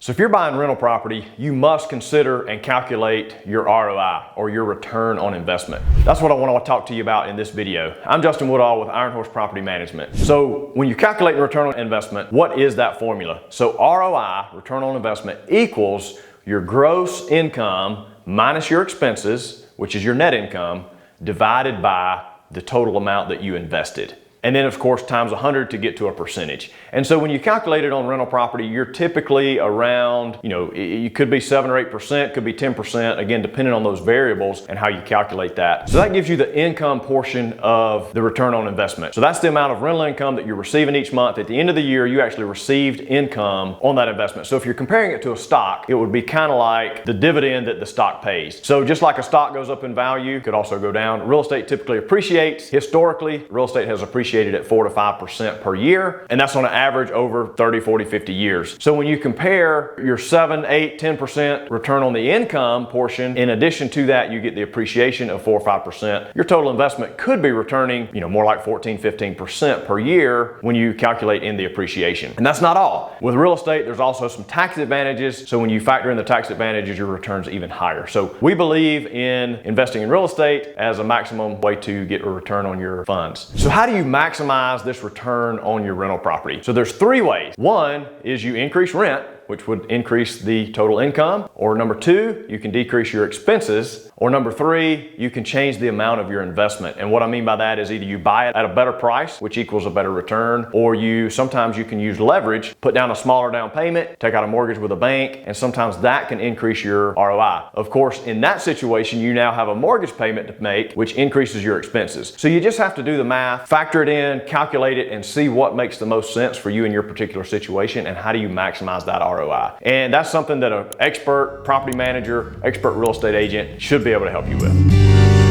So if you're buying rental property, you must consider and calculate your ROI, or your return on investment. That's what I want to talk to you about in this video. I'm Justin Woodall with Iron Horse Property Management. So when you calculate return on investment, what is that formula? So ROI, return on investment, equals your gross income minus your expenses, which is your net income, divided by the total amount that you invested. And then of course times 100 to get to a percentage. And so when you calculate it on rental property, you're typically around, you could be 7 or 8%, could be 10%, again, depending on those variables and how you calculate that. So that gives you the income portion of the return on investment. So that's the amount of rental income that you're receiving each month. At the end of the year, you actually received income on that investment. So if you're comparing it to a stock, it would be kind of like the dividend that the stock pays. So just like a stock goes up in value, could also go down. Real estate typically appreciates. Historically, real estate has appreciated at 4 to 5% per year, and that's on an average over 30, 40, 50 years. So when you compare your 7, 8, 10% return on the income portion, in addition to that, you get the appreciation of 4 or 5%. Your total investment could be returning, more like 14, 15% per year when you calculate in the appreciation. And that's not all. With real estate, there's also some tax advantages. So when you factor in the tax advantages, your return's even higher. So we believe in investing in real estate as a maximum way to get a return on your funds. So how do you maximize this return on your rental property? So there's 3 ways. One is you increase rent, which would increase the total income. Or number 2, you can decrease your expenses. Or number 3, you can change the amount of your investment. And what I mean by that is either you buy it at a better price, which equals a better return, or sometimes you can use leverage, put down a smaller down payment, take out a mortgage with a bank, and sometimes that can increase your ROI. Of course, in that situation, you now have a mortgage payment to make, which increases your expenses. So you just have to do the math, factor it in, calculate it, and see what makes the most sense for you in your particular situation, and how do you maximize that ROI. And that's something that an expert property manager, expert real estate agent should be able to help you with.